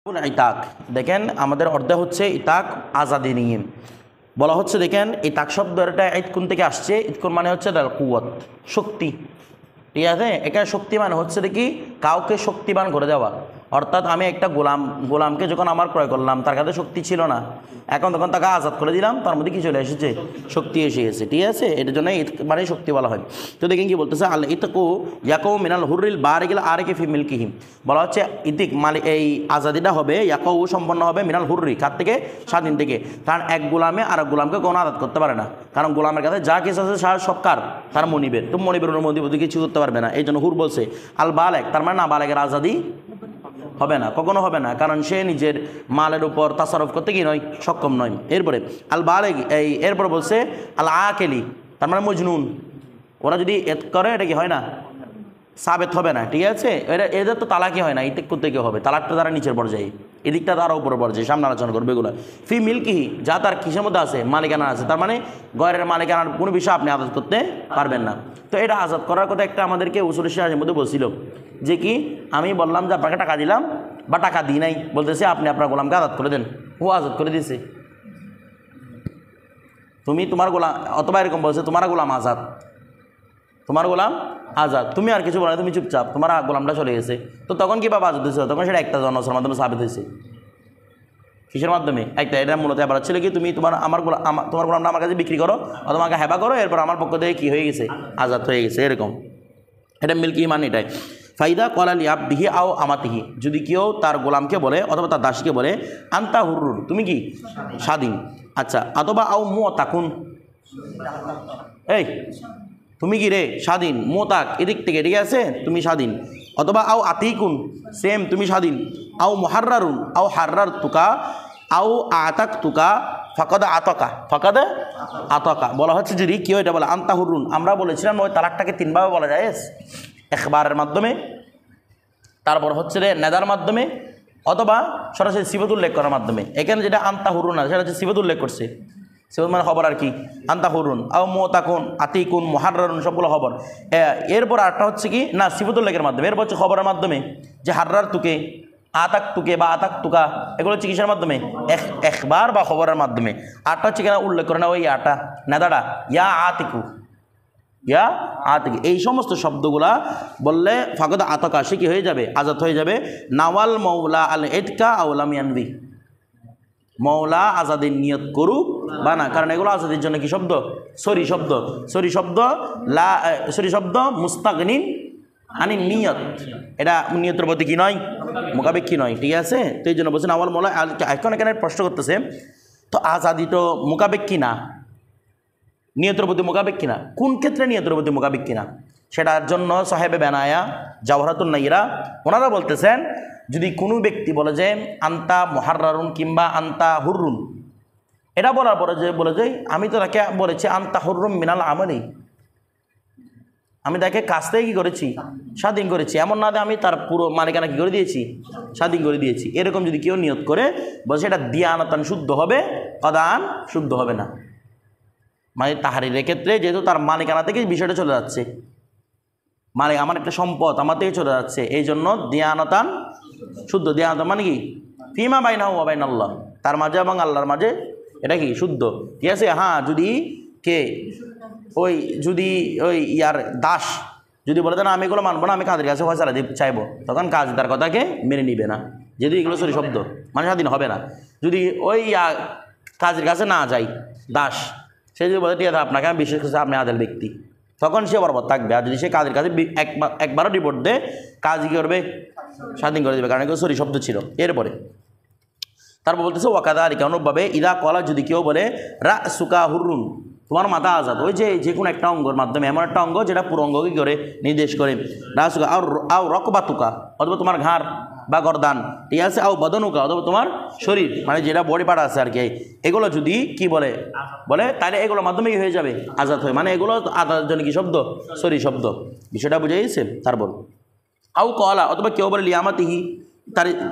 ইতাক দেখেন আমাদের অর্ধে হচ্ছে ইতাক আজাদি নিয়ে বলা হচ্ছে। দেখেন ইতাক শব্দটা ইতকুন থেকে আসছে। ইতকুন মানে হচ্ছে কুওয়াত, শক্তি। ঠিক আছে, এখানে শক্তি মানে হচ্ছে দেখি কাউকে শক্তিবান করে দেওয়া। অর্থাৎ আমি একটা গোলামকে যখন আমার ক্রয় করলাম, তার কাছে শক্তি ছিল না, এখন তখন তাকে আজাদ করে দিলাম, তার মধ্যে কি চলে এসেছে? শক্তি এসে গেছে। ঠিক আছে, এটার জন্য মানে শক্তি বলা হয়। তো দেখেন কি বলতেছে, আল ইতকু ইয়াকু মিনাল হুররিল বারিকিল আরিকি ফি মিলকিহি। বলা হচ্ছে ইতিক মালিক এই আজাদিটা হবে ইয়াকু সম্পন্ন হবে মিনাল হুররি, কার থেকে? স্বাধীন থেকে। কারণ এক গোলামে আর এক গোলামকে কোনো আজাদ করতে পারে না, কারণ গোলামের কাছে যা কিছু আছে সব কার? তার মনিবের। তো মনিবের অনুমতি কিছু করতে পারবে না। এই জন্য হুর বলছে আল বালেক, তার মানে না বালেকের আজাদি হবে না, কখনো হবে না, কারণ সে নিজের মালের উপর তাসারুফ করতে কি নয়, সক্ষম নয়। এরপরে আল বালেগ এরপর বলছে আল আকেলি, তার মানে মজনুন। ওরা যদি এত করে এটা কি হয় না, সাবেত হবে না। ঠিক আছে, এদের তো তালাকি হয় না, ইতেক করতে কি হবে? তালাকটা তারা নিচের পর্যায়ে, এদিকটা তারা উপর পর্যায়ে, সামনে আলোচনা করবে এগুলো। ফি মিল্কিহি, যা তার কিসের মধ্যে আছে? মালিকানা আছে। তার মানে গয়ের মালিকানার কোনো বিষয় আপনি আজাদ করতে পারবেন না। তো এটা আজাদ করার কথা একটা আমাদেরকে উসুল শিরাজের মধ্যে বলছিল যে কি, আমি বললাম যে আপনাকে টাকা দিলাম বা টাকা দিই নাই, বলতেছে আপনি আপনার গোলামকে আজাদ করে দেন। ও আজাদ করে দিয়েছে, তুমি তোমার গোলাম, অথবা এরকম বলছে তোমার গোলাম আজাদ, তোমার গোলাম আজাদ, তুমি আর কিছু বলো, তুমি চুপচাপ, তোমার গোলামটা চলে গেছে। তো তখন কীভাবে আজাদ হয়েছে? তখন সেটা একটা জনসের মাধ্যমে সাবিত হয়েছে। কিসের মাধ্যমে? একটা, এটা মূলত এবার ছিল কি, তুমি তোমার তোমার গোলামটা আমার কাছে বিক্রি করো অথবা আমাকে হেবা করো, এরপর আমার পক্ষ থেকে কী হয়ে গেছে? আজাদ হয়ে গেছে। এরকম এটা মিল্কি মানে এটাই। ফাইদা কলালি আবদিহি আও আমাতিহি, যদি কেউ তার গোলামকে বলে অথবা তার দাসীকে বলে আন্তা হুরুর, তুমি কি স্বাধীন। আচ্ছা, অথবা আও তাকুন, এই তুমি কি রে স্বাধীন, মোতাক এদিক থেকে, ঠিক আছে তুমি স্বাধীন। অথবা আও আতিকুন, সেম তুমি স্বাধীন। আও মুহাররারুন আও হাররার তুকা আও আতাক তুকা ফাকাদা আতকা বলা হচ্ছে। যদি কেউ এটা বলে আন্তা হুরুন, আমরা বলেছিলাম ওই তালাকটাকে তিনভাবে বলা যায়, একবারের মাধ্যমে, তারপর হচ্ছে রে নেদার মাধ্যমে, অথবা সরাসরি সিফাত উল্লেখ করার মাধ্যমে। এখানে যেটা আন্তা হুরুন আছে সেটা হচ্ছে সিফাত উল্লেখ করছে। সিফাত মানে খবর আর কি, আন্তা হুরুন আও মোতাকুন আতিকুন মুহাররারুন সবগুলো খবর। এরপর আরটা হচ্ছে কি না, সিফাত উল্লেখের মাধ্যমে। এরপর হচ্ছে খবরের মাধ্যমে, যে হাররার তুকে, আতাক তুকে বা আতাক তুকা, এগুলো হচ্ছে কিসের মাধ্যমে? একবার বা খবরের মাধ্যমে। আরটা হচ্ছে কিনা উল্লেখ করে না ওই আটা নেদাটা, ইয়া আতিকু, ইয়া আতিক, এই সমস্ত শব্দগুলা বললে ফাকদ আতকা, সে কি হয়ে যাবে? আজাদ হয়ে যাবে। নাওয়াল মৌলা আল এদকা আউলাম ইয়ানবি, মৌলা আজাদের নিয়ত করুক বা না, কারণ এগুলো আজাদের জন্য কি শব্দ? সরি শব্দ। সরি শব্দ মুস্তাগনিন আনি নিয়ত, এটা নিয়তের প্রতি কি নয়, মোকাবেক্ষী নয়। ঠিক আছে, তো এই জন্য বলছেন আওয়াল মৌলা। এখন এখানে প্রশ্ন করতেছে, তো আজাদি তো মোকাবেক্ষী না, নিয়তের প্রতি মোকাবেক্ষী না, কোন ক্ষেত্রে নিয়তের প্রতি মোকাবেক্ষী না? সেটার জন্য সাহেবে বেনায়া জাওহারাতুন নাইরা ওনারা বলতেছেন, যদি কোনো ব্যক্তি বলে যে আন্তা মুহাররারুন কিংবা আন্তা হুররুন, এটা বলার পরে যে বলে যে আমি তো তাকে বলেছি আন্তা হুররুম মিনাল আমলি, আমি তাকে কাছ থেকে কী করেছি? স্বাধীন করেছি। এমন না যে আমি তার পুরো মালিকানা কী করে দিয়েছি? স্বাধীন করে দিয়েছি। এরকম যদি কেউ নিয়ত করে বলছে এটা দিয়ানতান শুদ্ধ হবে, কদান শুদ্ধ হবে না। মানে তাহারিরের ক্ষেত্রে যেহেতু তার মালিকানা থেকে বিষয়টা চলে যাচ্ছে, মানে আমার একটা সম্পদ আমার থেকে চলে যাচ্ছে, এই জন্য দিয়ানতান শুদ্ধ। দিয়ানতান মানে কি? ফিমা বাইনাহু ওয়া বাইনাল্লাহ, তার মাঝে এবং আল্লাহর মাঝে এটা কি শুদ্ধ। ঠিক আছে, হ্যাঁ, যদি কে যদি ওই ইয়ার দাস যদি বলে দেন আমি এগুলো মানবো না, আমি কাজের কাছে ফয়সালা চাইবো, তখন কাজ তার কথাকে মেনে নিবে না, যেহেতু এগুলো সরি শব্দ, মানে স্বাধীন হবে না। যদি ওই কাজের কাছে না যাই দাস, সে যদি বলে ঠিক আছে আপনাকে আমি বিশ্বাস করছি আপনি আদেল ব্যক্তি, তখন সে বরাবর থাকবে। আর যদি সে কাজের কাছে একবারও রিপোর্ট দেয়, কাজ কী করবে? স্বাধীন করে দেবে, কারণ এগুলো সরি শব্দ ছিল। এরপরে তারপর বলতেছে ওয়াকাদা আলিকা, অনুভাবে ইদা কলা, যদি কেউ বলে রা সুকা হুরুন, তোমার মাথা আজাদ, ওই যে কোনো একটা অঙ্গর মাধ্যমে, এমন একটা অঙ্গ যেটা পুরো অঙ্গকে করে নির্দেশ করে। রা সুকা আও রকবা তুকা, অথবা তোমার ঘাড় বা গরদান, ঠিক আছে, আও বদনুকা, অথবা তোমার শরীর, মানে যেটা বডি পার্ট আছে আর কি, এগুলো যদি কি বলে তাহলে এগুলোর মাধ্যমে কি হয়ে যাবে? আজাদ হয়ে, মানে এগুলো আজাদের জন্য কি শব্দ? সরি শব্দ। বিষয়টা বুঝে গেছে? তারপর আও কলা, অথবা কেউ বলে লিয়ামাতিহি,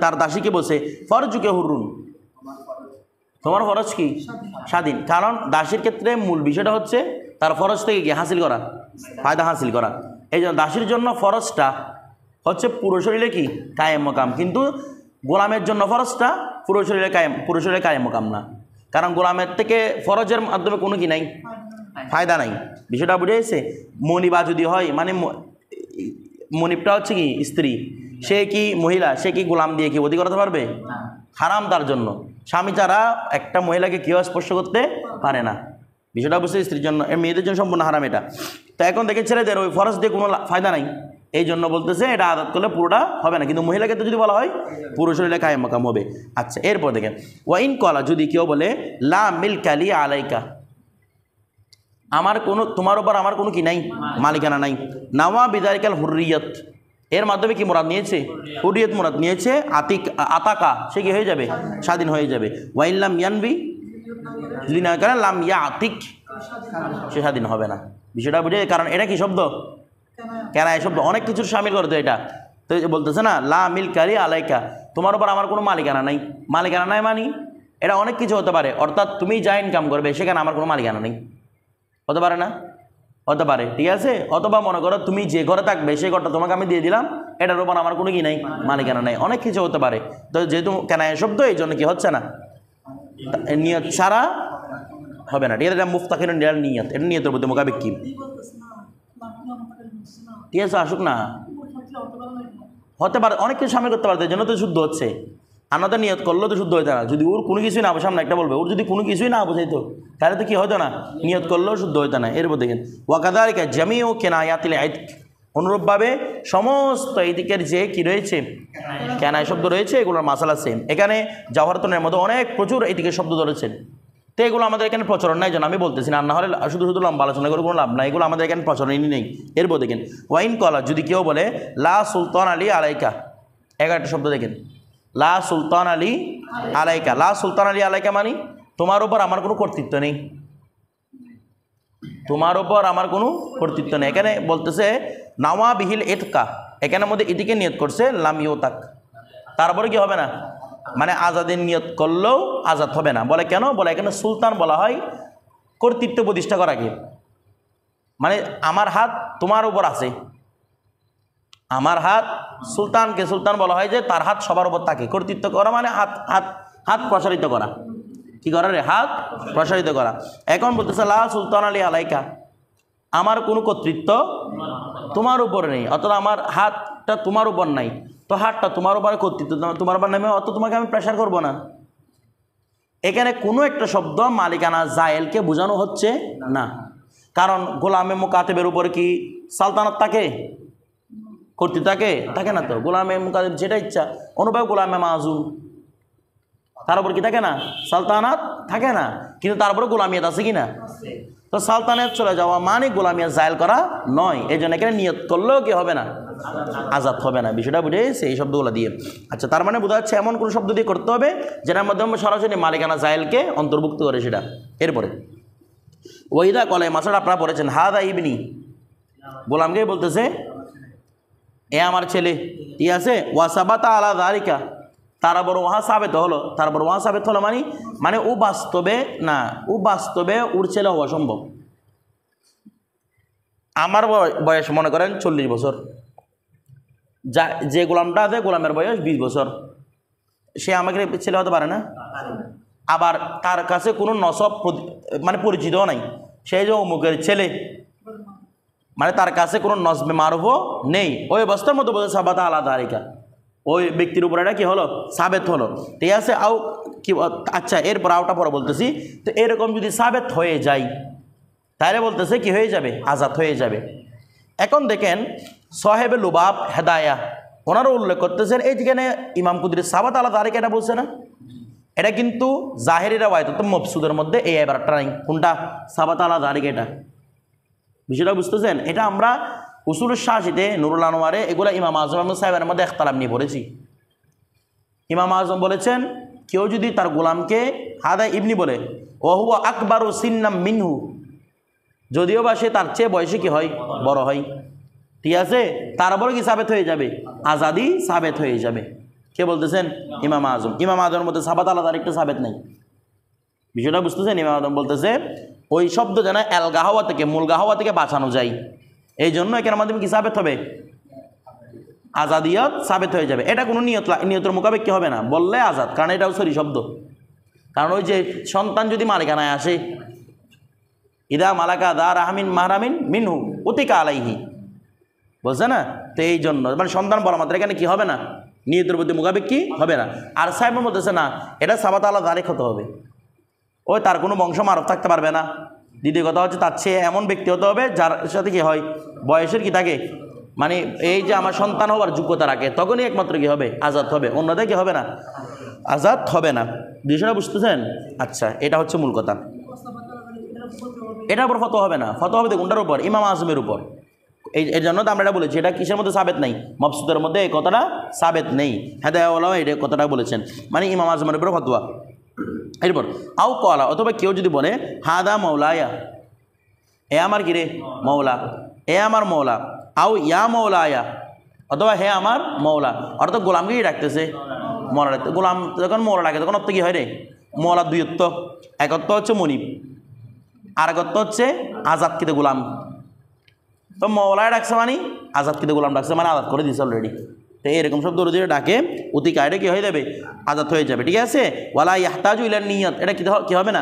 তার দাসীকে বলছে ফরজুকে হুরুন, তোমার ফরজ কি? স্বাধীন। কারণ দাসীর ক্ষেত্রে মূল বিষয়টা হচ্ছে তার ফরজ থেকে কি হাসিল করা, ফায়দা হাসিল করা। এই জন্য দাসীর জন্য ফরজটা হচ্ছে পুরো শরীরে কি কায়েম মকাম, কিন্তু গোলামের জন্য ফরজটা পুরো শরীরে কায়েম মকাম না, কারণ গোলামের থেকে ফরজের মাধ্যমে কোনো কি নাই, ফায়দা নাই। বিষয়টা বুঝে গেছে? মনিবা যদি হয়, মানে মনিবটা হচ্ছে কি স্ত্রী, সে কি মহিলা, সে কি গোলাম দিয়ে কি অধি করাতে পারবে? হারাম তার জন্য। স্বামী ছাড়া একটা মহিলাকে কেউ স্পর্শ করতে পারে না। বিষয়টা বুঝতে, স্ত্রীর জন্য, মেয়েদের জন্য সম্পূর্ণ হারাম এটা। তো এখন দেখে ছেলেদের ওই ফরজ দিয়ে কোনো ফায়দা নাই, এই জন্য বলতেছে এটা আদাত করলে পুরোটা হবে না, কিন্তু মহিলাকে তো যদি বলা হয় পুরো শরীরে কায়েম মাকাম হবে। আচ্ছা, এরপর দেখেন ওয়াইন কলা, যদি কেউ বলে লা মিলকা লি আলাইকা, আমার কোনো, তোমার উপর আমার কোনো কি নাই, মালিকানা নাই। নাওয়া বিদারিকাল হুররিয়ত, এর মাধ্যমে কি মুরাদ নিয়েছে? হুররিয়ত মুরাদ নিয়েছে। আতাকা, সে কি হয়ে যাবে? স্বাধীন হয়ে যাবে। ওয়াইল্লাম ইয়ানবি, যদি না করেন লাম ইয়া আতিক, সে স্বাধীন হবে না। বিষয়টা বুঝে? কারণ এটা কি শব্দ? কেনায় শব্দ, অনেক কিছুর সামিল করতো এটা। তো বলতেছে না লা মিলকা লি আলাইকা, তোমার উপর আমার কোনো মালিকানা নাই। মালিকানা নাই মানে এটা অনেক কিছু হতে পারে, অর্থাৎ তুমি যা ইনকাম করবে সেখানে আমার কোনো মালিকানা নেই, হতে পারে না? হতে পারে, ঠিক আছে। অথবা মনে করো তুমি যে ঘরে থাকবে সেই ঘরটা তোমাকে আমি দিয়ে দিলাম, এটার উপর আমার কোনো কি নাই, মালিকানা নেই, অনেক কিছু হতে পারে। তো যেহেতু কেনায় শব্দ, এই জন্য কি হচ্ছে না, নিয়ত ছাড়া হবে না, ঠিক আছে। এটা মুফতাকির নিয়ত, এটা নিয়তের মধ্যে মোকাবেক কি, ঠিক আছে, আসুক না, হতে পারে, অনেক কিছু সামিল করতে পারতো, এই জন্য তো শুদ্ধ হচ্ছে। আনাদের নিয়ত করলেও তো শুদ্ধ হইতো না, যদি ওর কোনো কিছুই না, সামনে একটা বলবে, ওর যদি কোনো কিছুই না বোঝাইতো তাহলে তো কি হতো না, নিয়ত করলেও শুদ্ধ হইতো না। এরপর দেখেন ওয়াকাদারিকা জামি ও কেনায়াতিল আইদ, অনুরূপভাবে সমস্ত ইদিকের যে কি রয়েছে, কেনায় শব্দ রয়েছে, এগুলোর মাসালা সেম। এখানে জাওহারাতুনের মধ্যে অনেক প্রচুর এদিকে শব্দ ধরেছেন, তো এগুলো আমাদের এখানে প্রচলন নাই, যেন আমি বলতেছি না, হলে শুধু শুধু লম্বা আলোচনা করে কোনো লাভ নাই, এগুলো আমাদের এখানে প্রচলনই নেই। এরপর দেখেন ওয়াইন কলা, যদি কেউ বলে লা সুলতান আলী আলাইকা, 11টা শব্দ দেখেন, লা সুলতান আলী আলাইকা। লা সুলতান আলী আলাইকা মানে তোমার উপর আমার কোনো কর্তৃত্ব নেই, তোমার উপর আমার কোনো কর্তৃত্ব নেই। এখানে বলতেছে নাওয়া বিহিল এতকা, এখানের মধ্যে এটিকে নিয়ত করছে লাম ইউতাক, তারপরে কি হবে না, মানে আজাদের নিয়ত করলেও আজাদ হবে না। বলে কেন? বলে এখানে সুলতান বলা হয় কর্তৃত্ব প্রতিষ্ঠা করাকে, মানে আমার হাত তোমার উপর আছে, আমার হাত, সুলতানকে সুলতান বলা হয় যে তার হাত সবার উপর থাকে। কর্তৃত্ব করা মানে হাত হাত হাত প্রসারিত করা, কি করা রে, হাত প্রসারিত করা। এখন বলতেছে লা সুলতান আলী আলাইকা, আমার কোনো কর্তৃত্ব তোমার উপর নেই, অর্থাৎ আমার হাতটা তোমার উপর নাই, তো হাতটা তোমার উপরে কর্তৃত্ব তোমার উপর নেমে, অত তোমাকে আমি প্রেশার করব না। এখানে কোনো একটা শব্দ মালিকানা জায়েলকে বোঝানো হচ্ছে না, কারণ গোলামে মুকাতেবের উপরে কি সালতানাত থাকে, কর্তৃত্ব থাকে? থাকে না তো। গোলামে মুকাতেব যেটা ইচ্ছা, অনুভব গোলামে মাযুম, তার উপর কি থাকে না, সালতানাত থাকে না, কিন্তু তারপরে গোলামিয়াত আছে কি না? তো সালতানাত চলে যাওয়া মানে গোলামিয়াত জায়েল করা নয়, এই জন্য এখানে নিয়ত করলেও কি হবে না, আজাদ হবে না। বিষয়টা বুঝে গেছে এই শব্দগুলো দিয়ে? আচ্ছা, তার মানে বোঝা যাচ্ছে এমন কোনো শব্দ দিয়ে করতে হবে যেটার মাধ্যমে সরাসরি মালিকানা জায়েলকে অন্তর্ভুক্ত করে সেটা। এরপরে ওইদা কলে মাসাটা আপনারা পড়েছেন, হাদা ইবনি, গোলামকে বলতেছে এ আমার ছেলে, ঠিক আছে। ওয়াসাবাতা আলা যালিকা, তারপর ওহা সাবেত হলো, তারপর ওহা সাবেত হলো মানে মানে ও বাস্তবে না, ও বাস্তবে ওর ছেলে হওয়া সম্ভব। আমার বয়স মনে করেন 40 বছর, যা যে গোলামটা আছে গোলামের বয়স 20 বছর, সে আমাকে ছেলে হতে পারে না। আবার তার কাছে কোনো নসব মানে পরিচিতও নাই, সেই যে অমুকের ছেলে, মানে তার কাছে কোনো নসবে মারুফও নেই, ওই অবস্থার মতো বলতে সাবাতা আলা যালিকা, ওই ব্যক্তির উপর এটা কি হলো, সাবেত হলো, ঠিক আছে। আও কি, আচ্ছা এরপর আওটা পরে বলতেছি। তো এরকম যদি সাবেত হয়ে যায় তাহলে বলতেছে কি হয়ে যাবে, আজাদ হয়ে যাবে। এখন দেখেন সাহেবে লুবাব হেদায়া, ওনারও উল্লেখ করতেছেন এই যেখানে ইমাম কুদরি সাবাত আলা যালিকা এটা বলছে না, এটা কিন্তু জাহেরি রাওয়ায়াত তো মবসুদের মধ্যে এই এবারটা নাই, কোনটা, সাবাত আলা যালিকা, এটা বিষয়টা বুঝতেছেন। এটা আমরা উসুলুস শাহিতে, নুরুল আনোয়ারে, এগুলো ইমাম আজম সাহেবের মধ্যে ইখতিলাফ নিয়ে পড়েছি। ইমাম আজম বলেছেন কেউ যদি তার গোলামকে হাদা ইবনি বলে, ওহুয়া আকবারু সিন্নাম মিনহু, যদিও বা সে তার চেয়ে বয়সে কি হয়, বড় হয়, ঠিক আছে, তারপরে কি সাবেত হয়ে যাবে, আজাদি সাবেত হয়ে যাবে। কে বলতেছেন? ইমাম আজম। ইমাম আজমের মধ্যে সাবাত আলাদা আরেকটা সাবেত নাই, বিষয়টা বুঝতেছেন। ইমাম আজম বলতেছে ওই শব্দ যেন এল গাহাওয়া থেকে, মূল গাহাওয়া থেকে বাঁচানো যায়, এই জন্য এখানে মাধ্যমে কি সাবেত হবে, আজাদিয়ত সাবেত হয়ে যাবে। এটা কোনো নিয়তের মোকাবেক কি হবে না, বললে আজাদ, কারণ এটাও সরি শব্দ। কারণ ওই যে সন্তান যদি মালিকানায় আসে, ইদা মালাকা দা রাহমিন মাহরামিন মিনহু উতিকা আলাইহি, বুঝছে না? তো এই জন্য মানে সন্তান বলা মাত্র এখানে কি হবে না, নিয়তের প্রতি মোকাবেক কি হবে না। আর সাহেবের বলতেছে না, এটা সাবাত আল্লাহ জালিক হতে হবে, ওই তার কোনো বংশ মারফ থাকতে পারবে না। দ্বিতীয় কথা হচ্ছে তার চেয়ে এমন ব্যক্তি হতে হবে যার সাথে কি হয়, বয়সের কি থাকে, মানে এই যে আমার সন্তান হওয়ার যোগ্যতা রাখে, তখনই একমাত্র কি হবে, আজাদ হবে, অন্যদের কি হবে না, আজাদ হবে না। বিষয়টা বুঝতেছেন? আচ্ছা, এটা হচ্ছে মূল কথা। এটার উপর ফতোয়া হবে না, ফতোয়া হবে কোনটার উপর, ইমাম আজমের উপর। এর জন্য তো আমরা এটা বলেছি, এটা কিসের মধ্যে সাবেত নেই, মবসুদের মধ্যে এই কথাটা সাবেত নেই। হেদায়াওয়ালাও এটা কথাটা বলেছেন, মানে ইমাম আজমের উপর ফতোয়া। এরপর আও কলা, অথবা কেউ যদি বলে হাদা মৌলায়া, এ আমার কি রে মৌলা, এ আমার মৌলা, আও ইয়া মৌলায়া, অথবা হে আমার মৌলা, অর্থাৎ গোলামকেই ডাকতেছে, মৌলা ডাকতে। গোলাম যখন মৌলা ডাকে তখন অর্থ কী হয় রে, মৌলার দুই অর্থ, এক অর্থ হচ্ছে মনিব, আর এক অর্থ হচ্ছে আজাদকৃত গোলাম। তো মৌলায় ডাকছে মানে আজাদকৃত গোলাম ডাকছে, মানে আজাদ করে দিয়েছে অলরেডি। তো এরকম সব দৌড়ে ডাকে অতি কায়দা কি হয়ে যাবে, আজাদ হয়ে যাবে। ঠিক আছে, ওয়ালা ইয়াহতাজু ইলা নিয়ত, এটা কি হবে না,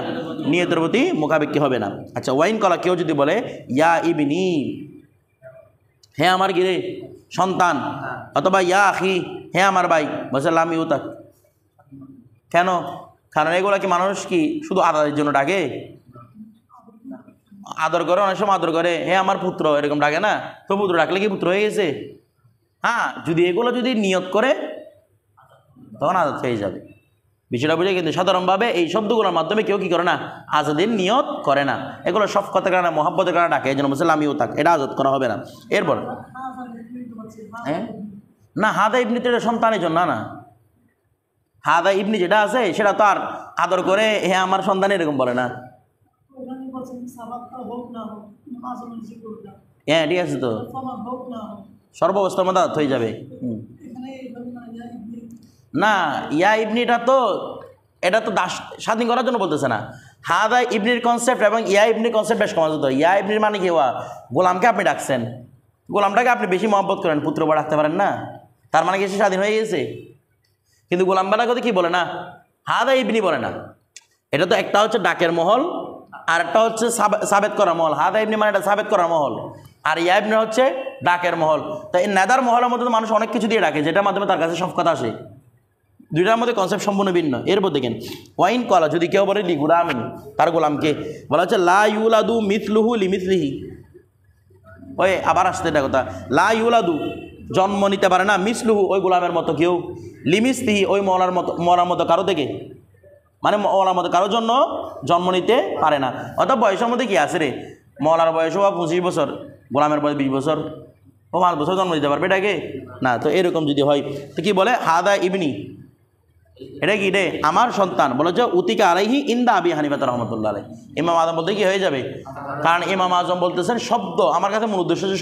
নিয়তের প্রতি মোকাবেক কি হবে না। আচ্ছা, ওয়াইন কলা, কেউ যদি বলে ইয়া ইবনি, হে আমার গিরে সন্তান, অথবা ইয়া আখি, হে আমার ভাই, বলছে লাম ইউতাক, কেন? কারণ এগুলা কি মানুষ কি শুধু আদারের জন্য ডাকে? আদর করে, অনেক সময় আদর করে, হে আমার পুত্র, এরকম ডাকে না? তো পুত্র ডাকলে কি পুত্র হয়ে গেছে? হ্যাঁ, যদি এগুলো যদি নিয়ত করে তখন আজাদ হয়ে যাবে। বিষয়টা বুঝে, কিন্তু সাধারণভাবে এই শব্দগুলোর মাধ্যমে কেউ কি করে না, আজাদের নিয়ত করে না। এগুলো সব কথার কারণে, মহাব্বতের কারণে ডাকে, এই জন্য বলছে লামিও থাক, এটা আজাদ করা হবে না। এরপর হ্যাঁ না, হাদা ইবনি তো এটা সন্তানের জন্য না, হাদা ইবনি যেটা আছে সেটা তো আর আদর করে হে আমার সন্তান এরকম বলে না। হ্যাঁ ঠিক আছে, তো সর্বাবস্থার মধ্যে আজাদ হয়ে যাবে। না, ইয়া ইবনিটা তো এটা তো দাস স্বাধীন করার জন্য বলতেছে না। হাদা ইবনির কনসেপ্ট এবং ইয়া ইবনির কনসেপ্ট বেশ কমাজত। ইয়া ইবনির মানে কি, হওয়া গোলামকে আপনি ডাকছেন, গোলামটাকে আপনি বেশি মহব্বত করেন, পুত্র বা ডাকতে পারেন না, তার মানে কি সে স্বাধীন হয়ে গেছে? কিন্তু গোলাম বালা কথা কি বলে না, হাদা ইবনি বলে না। এটা তো একটা হচ্ছে ডাকের মহল, আর একটা হচ্ছে সাবেত করা মহল। হাদা ইবনি মানে এটা সাবেত করা মহল, আর ইয়া ইবনি হচ্ছে ডাকের মহল। তো এই নেদার মহলের মধ্যে মানুষ অনেক কিছু দিয়ে ডাকে, যেটার মাধ্যমে তার কাছে সব কথা আসে। দুইটার মধ্যে কনসেপ্ট সম্পূর্ণ ভিন্ন। এরপর দেখেন ওয়াইন কলা, যদি কেউ বলে লি গুলামিন, তার গোলামকে বলা হচ্ছে লা ইউলাদু মিথলুহু লিমিথলিহি। ওই আবার আসতে এটা কথা, লা ইউলাদু জন্ম নিতে পারে না, মিসলুহু ওই গোলামের মতো কেউ, লিমিসলিহি ওই মলার মতো কারো থেকে, মানে মলার মতো কারোর জন্য জন্ম নিতে পারে না। অর্থাৎ বয়সের মধ্যে কি আছে রে, মলার বয়সও 25 বছর, গোলামের বয়স 20 বছর, ও 5 বছর জন্ম দিতে পারবে এটাকে না। তো এরকম যদি হয় তো কি বলে, হাদা ইবনি, এটা কি রে আমার সন্তান, বলে যে উতিকা আলাইহি ইন্দা আবি হানিফা রহমতুল্লাহ আলাইহি। ইমাম আজম বলতে কি হয়ে যাবে, কারণ ইমাম আজম বলতেছেন শব্দ, আমার কাছে মূল উদ্দেশ্য যে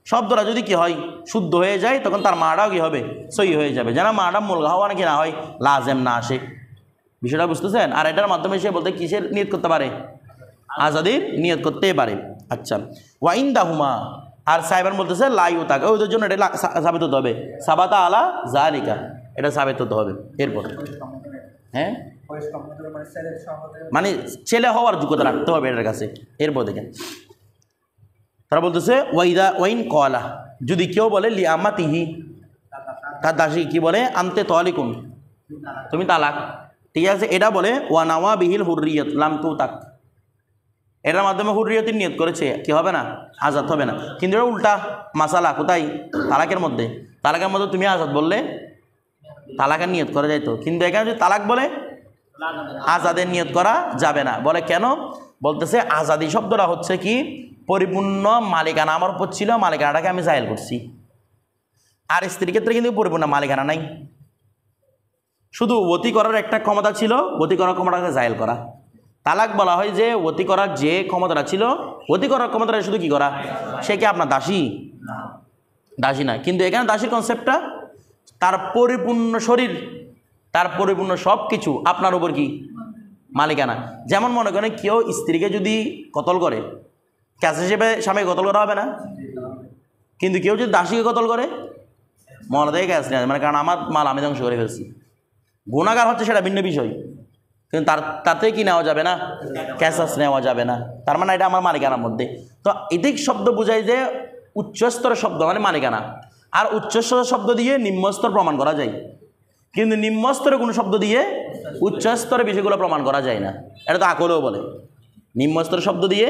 শব্দটা যদি কি হয় শুদ্ধ হয়ে যায়, তখন তার মাটাও কি হবে, সহি হয়ে যাবে, যেন মাটা মুলগা হওয়া নাকি না হয়, লাজেম না আসে। বিষয়টা বুঝতেছেন? আর এটার মাধ্যমে সে বলতে কিসের নিয়ত করতে পারে, আজাদির নিয়ত করতে পারে। আচ্ছা, ওয়াইন দাহুমা, আর সাহেবান বলতেছে লাইউ তাক, ওদের জন্য এটা সাবিত হতে হবে, সাবাতা আলা জালিকা, এটা সাবিত হতে হবে। এরপর হ্যাঁ, মানে ছেলে হওয়ার যোগ্যতা রাখতে হবে এটার কাছে। এরপর দেখেন তারা বলতেছে ওয়াইন কলা, যদি কেউ বলে লিয়ামাতিহি, তার দাসী কি বলে, আনতে তালিকুন, তুমি তালাক, ঠিক আছে, এটা বলে ওয়ানাওয়া বিহিল হুররিয়ত লাম তু তাক, এটার মাধ্যমে হুররিয়তের নিয়ত করেছে, কি হবে না, আজাদ হবে না। কিন্তু এটা উল্টা মাসালা, কোথায়, তালাকের মধ্যে তুমি আজাদ বললে তালাকের নিয়ত করা যাইতো, কিন্তু এখানে যদি তালাক বলে আজাদের নিয়ত করা যাবে না। বলে কেন, বলতেছে আজাদি শব্দটা হচ্ছে কি, পরিপূর্ণ মালিকানা আমার উপর ছিল, মালিকানাটাকে আমি জায়েল করছি। আর স্ত্রীর ক্ষেত্রে কিন্তু পরিপূর্ণ মালিকানা নাই, শুধু ওতি করার একটা ক্ষমতা ছিল, ওতি করার ক্ষমতাকে জায়েল করা। তালাক বলা হয় যে ওতি করার যে ক্ষমতাটা ছিল, ওতি করার ক্ষমতাটা শুধু কি করা, সে কি আপনার দাসী না। কিন্তু এখানে দাসীর কনসেপ্টটা তার পরিপূর্ণ শরীর, তার পরিপূর্ণ সব কিছু আপনার উপর কি মালিকানা। যেমন মনে করেন কেউ স্ত্রীকে যদি কতল করে, ক্যাশ হিসেবে স্বামীকে কতল করা হবে না, কিন্তু কেউ যদি দাসীকে কতল করে মওলা থেকে ক্যাশ নেওয়া, মানে কারণ আমার মাল আমি ধ্বংস করে ফেলছি। গুণাগার হচ্ছে সেটা ভিন্ন বিষয়, কিন্তু তাতে কি নেওয়া যাবে না, ক্যাশাস নেওয়া যাবে না। তার মানে এটা আমার মালিকানার মধ্যে। তো ইতিক শব্দ বোঝায় যে উচ্চস্তরের শব্দ মানে মালিকানা, আর উচ্চস্তরের শব্দ দিয়ে নিম্নস্তর প্রমাণ করা যায়, কিন্তু নিম্নস্তরে কোনো শব্দ দিয়ে উচ্চস্তরের বিষয়গুলো প্রমাণ করা যায় না। এটা তো আকলেও বলে নিম্নস্তরের শব্দ দিয়ে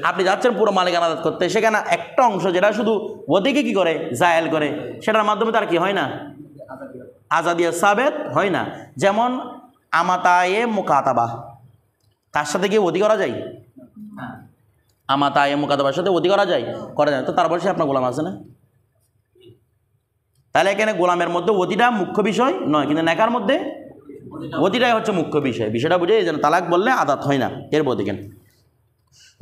আপনি যাচ্ছেন পুরো মালিকানা আদাত করতে, সেখানে একটা অংশ যেটা শুধু ওদিকে কি করে জায়েল করে, সেটার মাধ্যমে তার কি হয় না, আজাদিয়া সাবেত হয় না। যেমন আমাতায়ে মুকাতাবা, তার সাথে কি ওদি করা যায়? আমাতায়ে মুকাতাবার সাথে ওদি করা যায় তো তারপর সে আপনার গোলাম আছে না। তাহলে এখানে গোলামের মধ্যে ওদিটা মুখ্য বিষয় নয়, কিন্তু নেকার মধ্যে ওদিটাই হচ্ছে মুখ্য বিষয়। বিষয়টা বুঝে এই জন্য তালাক বললে আদাত হয় না। এরপর দেখেন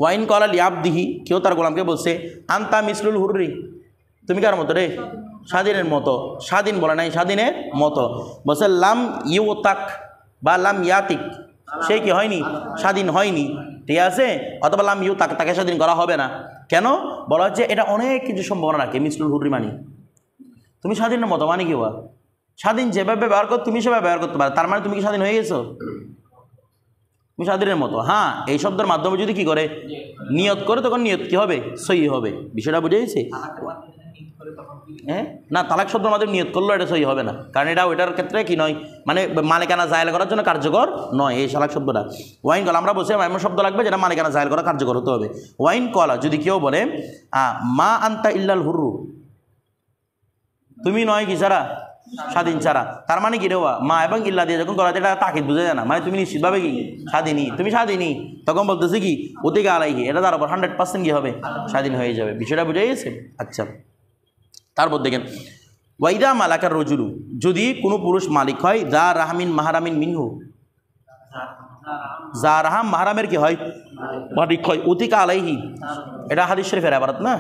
ওয়াইন কলা লিয়াবদিহি, কেউ তার গোলামকে বলছে আন্তা মিসলুল হুররি, তুমি কার মতো রে? স্বাধীনের মতো। স্বাধীন বলে নাই, স্বাধীনের মতো বলছে। লাম ইউতাক বা লাম ইয়াতিক, সে কি হয়নি, স্বাধীন হয়নি, ঠিক আছে। অথবা লাম ইউ তাকে স্বাধীন করা হবে না। কেন বলা হচ্ছে? এটা অনেক কিছু সম্ভাবনা রাখে। মিসলুল হুররি মানি তুমি স্বাধীনের মতো, মানে কি হওয়া স্বাধীন যেভাবে ব্যবহার কর তুমি সেভাবে ব্যবহার করতে পারো, তার মানে তুমি কি স্বাধীন হয়ে গেছো? তুমি স্বাধীনের মতো। হ্যাঁ, এই শব্দের মাধ্যমে যদি কি করে নিয়ত করে, তখন নিয়ত কি হবে, সহি হবে। বিষয়টা বুঝে গেছে? হ্যাঁ না, তালাক শব্দের মাধ্যমে নিয়ত করলেও এটা সহি হবে না, কারণ এটা ওইটার ক্ষেত্রে কি নয়, মানে মালিকানা জায়েল করার জন্য কার্যকর নয় এই তালাক শব্দটা। ওয়াইন কলা আমরা বলছি এমন শব্দ লাগবে যেটা মালিকানা জায়েল করা কার্যকর হতে হবে। ওয়াইন কলা যদি কেউ বলে মা আন্তা ইল্লাল হুররু, তুমি নয় কি ছাড়া, স্বাধীন ছাড়া, তার মানে কি রে মা এবং ইল্লা দিয়ে যখন করা যায় এটা তাকিদ বুঝে যায় না, মানে তুমি নিশ্চিতভাবে কি স্বাধীনই, তুমি স্বাধীনই, তখন বলতেছে কি ওদিকে আলাইহি, এটা তার উপর 100% কি হবে, স্বাধীন হয়ে যাবে। বিষয়টা বুঝে গেছে? আচ্ছা, তারপর দেখেন ওয়াইদা মালাকার রজুলু, যদি কোনো পুরুষ মালিক হয় যা রাহমিন মাহারামিন মিনহু, যা রাহাম মাহারামের কি হয়, মালিক হয়, উতিকা আলাইহি, এটা হাদিস শরীফের ইবারত না,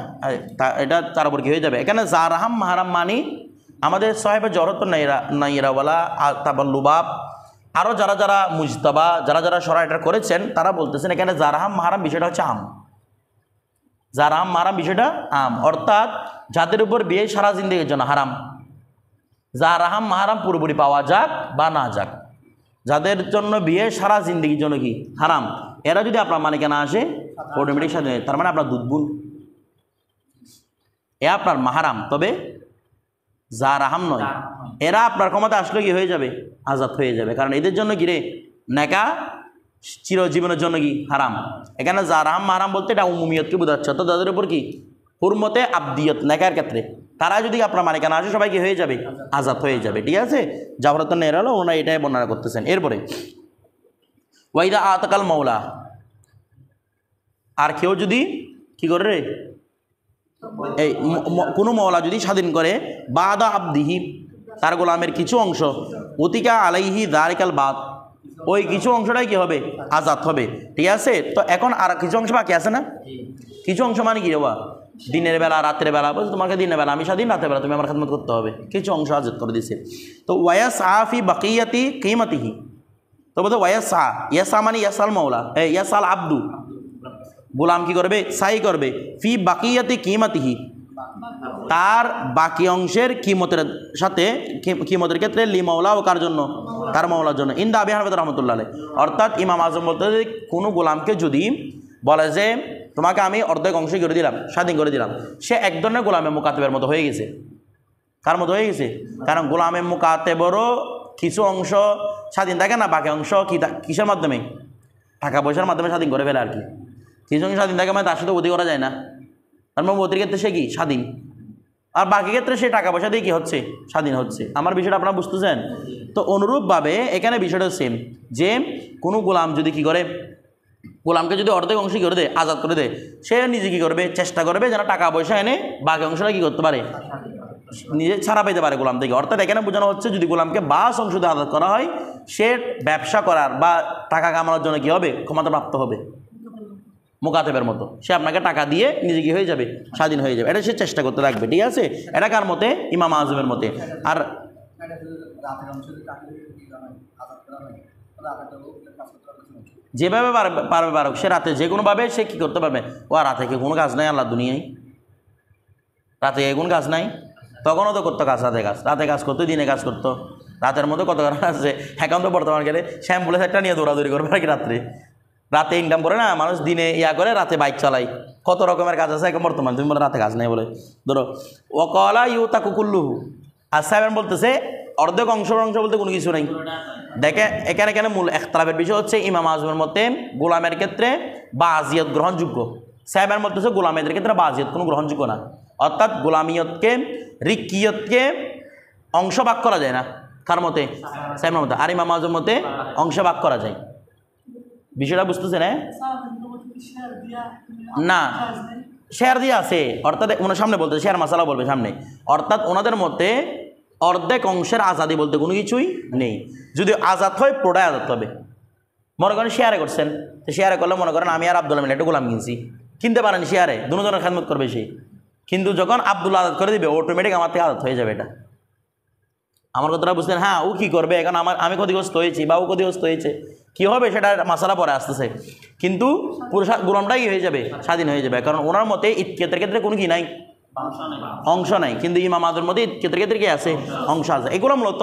এটা তার উপর কি হয়ে যাবে। এখানে যা রাহাম মাহারাম মানি আমাদের সাহেবের জরত নাইরাওয়ালা তাবাল্লুবাব আরও যারা যারা মুজতাবা যারা শরাইটা করেছেন তারা বলতেছেন এখানে জারাহাম মাহারাম বিষয়টা হচ্ছে আম। জারাহাম মাহারাম বিষয়টা আম, অর্থাৎ যাদের উপর বিয়ে সারা জিন্দেগির জন্য হারাম। জারাহাম মাহারাম পুরোপুরি পাওয়া যাক বা না যাক, যাদের জন্য বিয়ে সারা জিন্দেগির জন্য কি হারাম, এরা যদি আপনার মালিকানা আসে অটোমেটিক স্বাধীন, তার মানে আপনার দুধবুন এ আপনার মাহারাম, তবে যা রাহাম নয়। এরা আপনার ক্ষমতা আসলে কি হয়ে যাবে, আজাদ হয়ে যাবে, কারণ এদের জন্য কি রে নেকা চিরজীবনের জন্য কি হারাম। এখানে যা রাহাম মাহারাম বলতে এটা উমুমিয়তকে বোঝাচ্ছে, অর্থাৎ তাদের উপর কি হুরমতে আবদিয়ত নেকার ক্ষেত্রে তারা যদি আপনার মালিকানা আসে সবাই কি হয়ে যাবে, আজাদ হয়ে যাবে। ঠিক আছে, জাফরাত নেরা হলো ওনারা এটাই বর্ণনা করতেছেন। এরপরে ওয়াইদা আতাকাল মৌলা, আর কেউ যদি কি করে রে, এই কোনো মওলা যদি স্বাধীন করে বাদা আবদিহি, তার গোলামের কিছু অংশ, অতিকা আলাইহি দারিকাল বাদ, ওই কিছু অংশটাই কি হবে, আজাদ হবে। ঠিক আছে, তো এখন আর কিছু অংশ বাকি আছে না, কিছু অংশ মানে কি বাবা, দিনের বেলা রাতের বেলা, বলছে তোমাকে দিনের বেলা আমি স্বাধীন, রাতের বেলা তুমি আমার খেদমত করতে হবে, কিছু অংশ আজাদ করে দিছে। তো ওয়াস আফি বাকিয়াতি কিমাতিহি, তো বলতে ওয়াস আ, ইয়াসা মানে ইয়াসাল মওলা, ইয়াসাল আব্দু, গোলাম কি করবে, সাই করবে, ফি বাকিয়াতি কিমাতিহি, তার বাকি অংশের কিমতের সাথে, কিমতের ক্ষেত্রে লি মাওলা ও কার জন্য, তার মাওলার জন্য। ইন্দা আবি হানিফা রাহমাতুল্লাহ আলাইহি, অর্থাৎ ইমাম আজম বলতে কোনো গোলামকে যদি বলে যে তোমাকে আমি অর্ধেক অংশ করে দিলাম, স্বাধীন করে দিলাম, সে এক ধরনের গোলামে মুকাতেবের মতো হয়ে গেছে। কার মতো হয়ে গেছে? কারণ গোলামে মুকাতেবেরও কিছু অংশ স্বাধীন থাকে না, বাকি অংশ কিসের মাধ্যমে, টাকা পয়সার মাধ্যমে স্বাধীন করে ফেলে আর কি। কিছু অংশ স্বাধীন থাকে মানে তার সাথে অতি করা যায় না, তার মানে অতির ক্ষেত্রে সে কি স্বাধীন, আর বাকি ক্ষেত্রে সে টাকা পয়সা দিয়ে কী হচ্ছে, স্বাধীন হচ্ছে। আমার বিষয়টা আপনারা বুঝতেছেন? তো অনুরূপভাবে এখানে বিষয়টা সেম, যে কোনো গোলাম যদি কি করে, গোলামকে যদি অর্ধেক অংশ করে দেয়, আজাদ করে দেয়, সে নিজে কী করবে, চেষ্টা করবে যেন টাকা পয়সা এনে বাকি অংশটা কী করতে পারে, নিজে ছাড়া পেতে পারে গোলাম থেকে। অর্থাৎ এখানে বোঝানো হচ্ছে যদি গোলামকে বাস অংশ দিয়ে আজাদ করা হয়, সে ব্যবসা করার বা টাকা কামানোর জন্য কী হবে, ক্ষমতাপ্রাপ্ত হবে মুকাতেবের মতো। সে আপনাকে টাকা দিয়ে নিজে কি হয়ে যাবে, স্বাধীন হয়ে যাবে। এটা সে চেষ্টা করতে থাকবে। ঠিক আছে, এটা কার মতে, ইমাম আজমের মতে। আর যেভাবে পারবে পারুক, সে রাতে যে কোনোভাবে সে কী করতে পারবে, ও রাতে কি কোনো কাজ নাই আল্লাহ দুনিয়ায়, রাতে কোন কাজ নাই, তখনও তো করতো কাজ, রাতে কাজ করতো, দিনে কাজ করতো, রাতের মধ্যে কত কাজ আছে। এখন তো বর্তমান গেলে শ্যাম্পুলের একটা নিয়ে দৌড়াদৌড়ি করবে আর কি, রাতে ইনকাম করে না মানুষ, দিনে করে, রাতে বাইক চালাই, কত রকমের কাজ আছে এখন বর্তমান। তুমি বলে রাতে কাজ নেই বলে ধরো। ওকলা ইউ তাকু কুল্লুহু, আর সাহেব বলতেছে অর্ধেক অংশ বলতে কোনো কিছু নেই। দেখে এখানে মূল ইখতিলাফের বিষয় হচ্ছে ইমাম আজমের মতে গোলামের ক্ষেত্রে বাজিয়ত গ্রহণযোগ্য, সাহেবের মতে হচ্ছে গোলামেদের ক্ষেত্রে বাজিয়ত কোনো গ্রহণযোগ্য না। অর্থাৎ গোলামিয়তকে, রিকিয়তকে অংশ ভাগ করা যায় না, কার মতে? সাহেবের মতে। আর ইমাম আজমের মতে অংশ ভাগ করা যায়। বিষয়টা বুঝতেছেন? না, শেয়ার দিয়ে আছে, অর্থাৎ ওনার সামনে বলতে শেয়ার মাসালা বলবে সামনে। অর্থাৎ ওনাদের মতে অর্ধেক অংশের আজাদি বলতে কোনো কিছুই নেই। যদি আজাদ হয় পুরোটাই আজাদ হবে। মনে করেন শেয়ারে করছেন, তো শেয়ারে করলে মনে করেন আমি আর আব্দুল্লাহ মিলে একটা গোলাম কিনছি, কিনতে পারেন শেয়ারে, দুজনের খেদমত করবে সে। কিন্তু যখন আব্দুল্লাহ আজাদ করে দিবে অটোমেটিক আমার থেকে আজাদ হয়ে যাবে। এটা আমার কথাটা বুঝলেন? হ্যাঁ, ও কী করবে এখন, আমি ক্ষতিগ্রস্ত হয়েছি বা ও ক্ষতিগ্রস্ত হয়েছে, কী হবে সেটা মাসালা পরে আসতেছে। কিন্তু পুরো গোলামটাই হয়ে যাবে, স্বাধীন হয়ে যাবে। কারণ ওনার মতে ইতকিয়াতের ক্ষেত্রে কোনো কি নাই, অংশ নাই। কিন্তু ইমাম আজমের মধ্যে ইতকিয়াতের ক্ষেত্রে কি আছে? অংশ আছে। এগুলো মূলত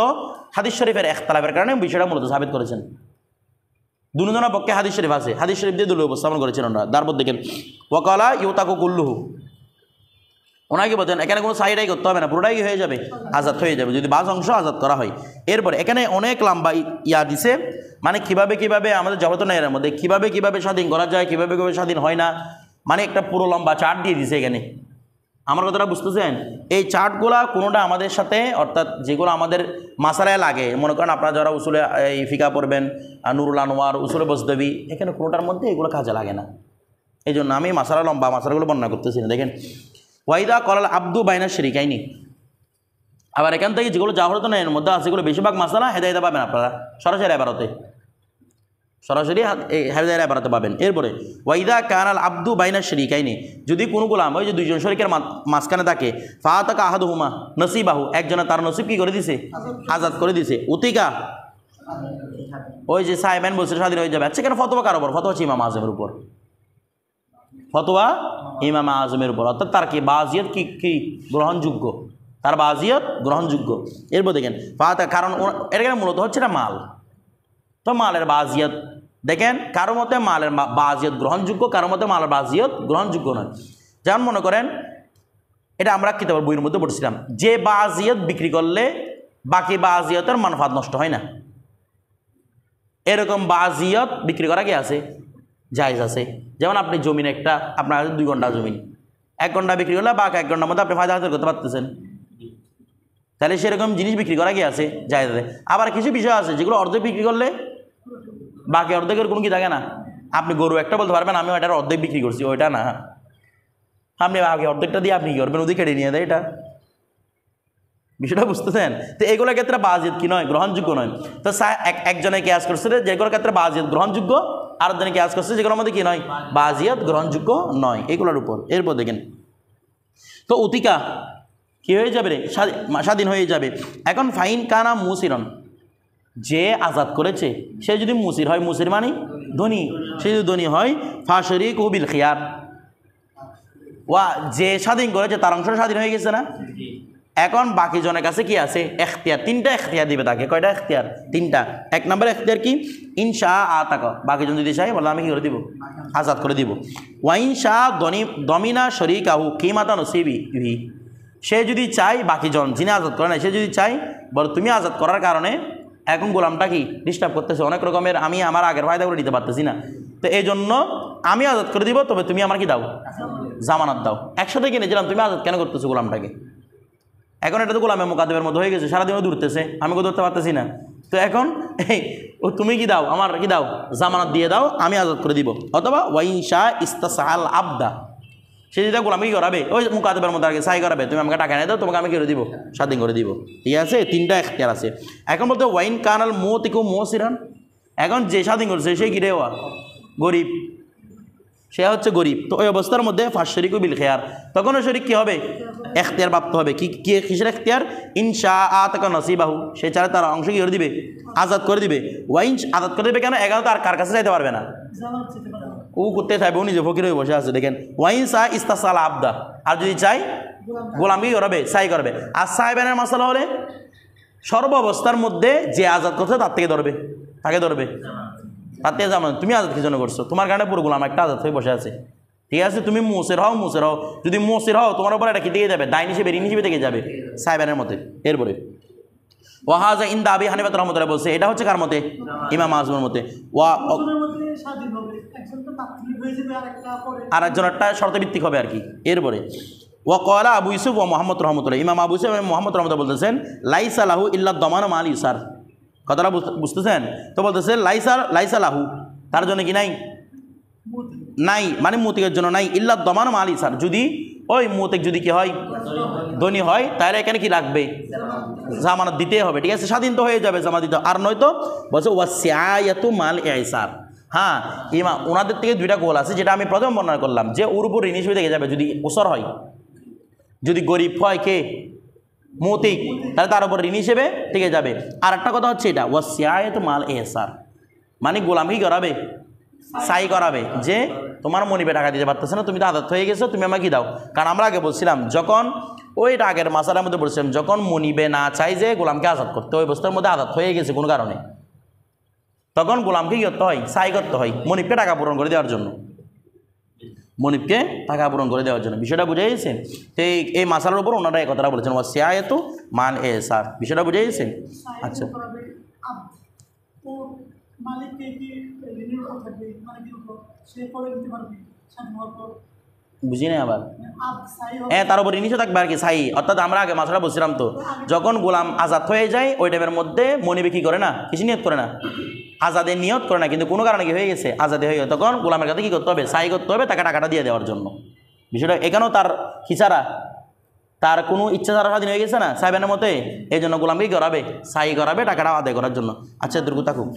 হাদিস শরীফের ইখতিলাফের কারণে বিষয়টা মূলত সাবিত করেছেন। দুজনের পক্ষে হাদিস শরীফ আছে, হাদিস শরীফ দিয়ে দলীয় উপস্থাপন করেছেন ওনারা। তারপর দেখেন ওয়াকালা ইউতাকু কুল্লুহু, ওনাকে বলছেন এখানে কোনো সাইডাই করতে হবে না, পুরোটাই হয়ে যাবে, আজাদ হয়ে যাবে যদি বাস অংশ আজাদ করা হয়। এরপরে এখানে অনেক লম্বা দিছে, মানে কীভাবে আমাদের জগতনের মধ্যে কীভাবে স্বাধীন করা যায়, কীভাবে স্বাধীন হয় না, মানে একটা পুরো লম্বা চার্ট দিয়ে দিছে এখানে। আমার কথাটা বুঝতেছেন? এই চার্টগুলা কোনোটা আমাদের সাথে, অর্থাৎ যেগুলো আমাদের মাসালায় লাগে, মনে করেন আপনারা যারা উসুলে এই ফিকা পড়বেন, নুরুল আনোয়ার, উসুলে বজদবি, এখানে কোনোটার মধ্যে এগুলো কাজে লাগে না। এই জন্য আমি লম্বা মাসালাগুলো বর্ণনা করতেছি না। দেখেন ওয়াইদা কলাল আব্দু বাইনা শরিকাইনি, আবার এখান থেকে যেগুলো জাহরত না এর মধ্যে আছে, সেগুলো বেশিরভাগ মাসালা হেদায়েতে পাবেন আপনারা সরাসরি এবারতে, হেদায়েতের এবারতে পাবেন। এরপরে ওয়াইদা কানাল আব্দু বাইনা শরিকাইনি, যদি কোনো গোলাম ওই যে দুইজন শরিকের মাঝখানে থাকে, ফাতাকা আহাদুহুমা নসিবাহু, একজনে তার নসিব কি করে দিছে? আজাদ করে দিছে। উতিকা, ওই যে সাইবেন বলছে স্বাধীন হয়ে যাবে। আচ্ছা, কেন ফতোয়া কার উপর? ফতোয়া হচ্ছে ইমাম আজমের উপর, ফতোয়া ইমাম আজমের উপর। অর্থাৎ তার কি বাজিয়ত কি গ্রহণযোগ্য, তার বাজিয়ত গ্রহণযোগ্য। এরপর দেখেন ফাতা, কারণ এর মূলত হচ্ছে এটা মাল, তো মালের বাজিয়ত দেখেন কারো মতে মালের বাজিয়ত গ্রহণযোগ্য, কারো মতে মালের বাজিয়ত গ্রহণযোগ্য নয়। যেমন মনে করেন এটা আমরা কিতাবের বইয়ের মধ্যে পড়ছিলাম, যে বাজিয়ত বিক্রি করলে বাকি বাজিয়তের মানফাত নষ্ট হয় না, এরকম বাজিয়ত বিক্রি করা কি আছে? জায়েজ আছে। যেমন আপনি জমিন একটা, আপনার 2 ঘন্টা জমিন, 1 ঘন্টা বিক্রি করলে বাকি 1 ঘন্টার মধ্যে আপনি ফায়দা হাসিল করতে পারতেছেন, তাহলে সেরকম জিনিস বিক্রি করা কি আছে? জায়েজ আছে। আবার কিছু বিষয় আছে যেগুলো অর্ধেক বিক্রি করলে বাকি অর্ধেকের কোনো কি থাকে না। আপনি গরু একটা বলতে পারবেন আমি ওইটার অর্ধেক বিক্রি করছি, ওইটা না, আপনি আগে অর্ধেকটা দিয়ে আপনি কী করবেন? ওদিকে কেটে নিয়ে দেয়, এটা বিষয়টা বুঝতেছেন? তো এগুলোর ক্ষেত্রে বাজিয়ত কি নয়? গ্রহণযোগ্য নয়। তো একজনে কেয়াস করছে যেগুলোর ক্ষেত্রে বাজিয়ত গ্রহণযোগ্য, আর একজনে কেয়াস করছে যেগুলোর মধ্যে কি নয়? বাজিয়ত গ্রহণযোগ্য নয়, এগুলোর উপর। এরপর দেখেন তো উতিকা কি হয়ে যাবে রে? স্বাধীন হয়ে যাবে। এখন ফাইন কানা মুসিরন, যে আজাদ করেছে সে যদি মুসির হয়, মুসির মানে ধনী, সে যদি ধনী হয়, ফাশরিক ও বিল খিয়ার, ওয়া যে স্বাধীন করেছে তার অংশ স্বাধীন হয়ে গেছে না। এখন বাকি জনের কাছে কি আছে? এখতিয়ার, 3টা এখতিয়ার দিবে তাকে। কয়টা এখতিয়ার? 3টা। 1 নম্বর এখতিয়ার কি? ইনশা আতাক, বাকি জন যদি চাই বলে আমি কি করে দিব? আজাদ করে দিব। ওয়াইন শাহ দমিনা শরিক আহু কিমাতা নসিবি, সে যদি চাই, বাকি জন যিনি আজাদ করে না সে যদি চাই বলে তুমি আজাদ করার কারণে এখন গোলামটা কি ডিস্টার্ব করতেছে, অনেক রকমের, আমি আমার আগের ফায়দা করে দিতে পারতেছি না, তো এই জন্য আমি আজাদ করে দিব, তবে তুমি আমার কি দাও? জামানত দাও। একসাথে কিনে দিলাম, তুমি আজাদ কেন করতেছো গোলামটাকে? এখন এটা তো গোলামে মোকাদ্দেমের মতো হয়ে গেছে, সারাদিনও দূরতেছে, আমি কেউ ধরতে পারতেছি না। তো এখন তুমি কি দাও? আমার কি দাও? জামানত দিয়ে দাও, আমি আজাদ করে দিব। অথবা ওয়াইন শাহ ইস্তাসাল আবদা, সে যদি গোলামি কি করাবে, ওই মোকাদ্দেমের মধ্যে আগে সাই করাবে, তুমি আমাকে টাকা এনে দাও, তোমাকে আমি কি করে দিব? স্বাধীন করে দিব। ঠিক আছে, 3টা এখতিয়ার আছে। এখন বলতে ওয়াইন কানাল মোতিকু মোসিরান, এখন যে স্বাধীন করছে সে কি রেওয়া? গরিব, সে হচ্ছে গরিব। তো ওই অবস্থার মধ্যে ফাশরিকু বিল খিয়ার, তখন ওই শরিক কী হবে? এখতিয়ার প্রাপ্ত হবে। কিসের এখতিয়ার? ইনশা আতাকা নসিবাহু, সে চাইলে তার অংশ কী করে দিবে? আজাদ করে দিবে। ওয়াইন আজাদ করে দিবে কেন? এগারো তো আর কার কাছে যাইতে পারবে না, ও করতে থাকবে, ও নিজে ফকির হয়ে বসে আছে। দেখেন ওয়াইন শাহ ইস্তাসাল আবদা, আর যদি চাই গোলাম কি করাবে? সাই করাবে। আর সাই বেনের মশলা হলে সর্ব অবস্থার মধ্যে যে আজাদ করছে তার থেকে ধরবে, তাকে ধরবে, তার থেকে জামান। তুমি আজাদ কি জন্য করছো? তোমার কারণে পুরো গোলাম একটা আজাদ হয়ে বসে আছে, ঠিক আছে? তুমি মুসের হও, মুসের হও, যদি মুসের হও তোমার উপর এটা কি দিয়ে যাবে? দাইন হিসেবে, ঋণ হিসেবে থেকে যাবে সাইবানের মতে। এরপরে ওয়াহাজা ইন্দা আবি হানিফা রহমতুল্লাহ বলছে, এটা হচ্ছে কার মতে? ইমাম আজমের মতে। আর একজনেরটা শর্তভিত্তিক হবে আর কি। এরপরে ওয়াকলা আবু ইউসুফ ও মোহাম্মদ রহমতুল্লাহ, ইমাম আবু ইউসুফ এবং মোহাম্মদ রহমতুল্লাহ বলতেছেন লাইসা লাহু ইল্লা দমান মাল ইউসার। কথাটা বুঝতেছেন তো? বলতেছে লাইসা লাহু, তার জন্য কি নাই? নাই মানে মুতিকের জন্য নাই, ইল্লা দমান মাল ইসার, যদি ওই মুতিক যদি কি হয়, ধনী হয়, তাহলে এখানে কি রাখবে? জামানত দিতে হবে, ঠিক আছে? স্বাধীন তো হয়ে যাবে, জামা দিতে। আর নয়তো বলছে ওয়াসিয়ায়াতু মাল ইসার। হ্যাঁ, ইমা ওনাদের থেকে দুইটা গোল আছে, যেটা আমি প্রথম বর্ণনা করলাম, যে ওর উপর ঋণ হিসেবে থেকে যাবে যদি ওসর হয়, যদি গরিব হয় কে? মতিক, তাহলে তার উপর ঋণ হিসেবে থেকে যাবে। আর একটা কথা হচ্ছে এটা ওয়াসিয়ায়াতু মাল ইসার, মানে গোলাম কি করাবে? সাই করাবে, যে তোমার মনিবে টাকা দিতে পারতেছে না, তুমি তো আদাত হয়ে গেছো, তুমি আমাকে দাও। কারণ আমরা আগে বলছিলাম, যখন ওই আগের মাসালার মধ্যে বলছিলাম, যখন মনিবে না চাই যে গোলামকে আজাদ করতে, ওই অবস্থার মধ্যে আদাত হয়ে গেছে কোনো কারণে, তখন গোলামকে কি করতে হয়? সাই করতে হয়, মনিবকে টাকা পূরণ করে দেওয়ার জন্য, মনিবকে টাকা পূরণ করে দেওয়ার জন্য। বিষয়টা বুঝে গেছেন? তো এই মাসালার উপর ওনারা এই কথাটা বলেছেন ওয়াসিয়ায়াতু মান ইসার। বিষয়টা বুঝে গেছেন? আচ্ছা, বুঝি না আবার। হ্যাঁ, তার উপর ঋণিশও থাকবে আর কি, সাই। অর্থাৎ আমরা আগে মাসালা বলছিলাম তো, যখন গোলাম আজাদ হয়ে যায় ওই টাইমের মধ্যে মনিবে কি করে না? কিছু নিয়ত করে না, আজাদের নিয়ত করে না, কিন্তু কোনো কারণে কি হয়ে গেছে? আজাদে হয়ে গেছে, তখন গোলামের কাছে কী করতে হবে? সাই করতে হবে, তাকে টাকাটা দিয়ে দেওয়ার জন্য। বিষয়টা এখানেও তার খিচারা, তার কোনো ইচ্ছা ছাড়া স্বাধীন হয়ে গেছে না সাইবেনের মতে, এই জন্য গোলামকে কী করাবে? সাই করাবে টাকাটা আদায় করার জন্য। আচ্ছা, দুর্গু থাকুক।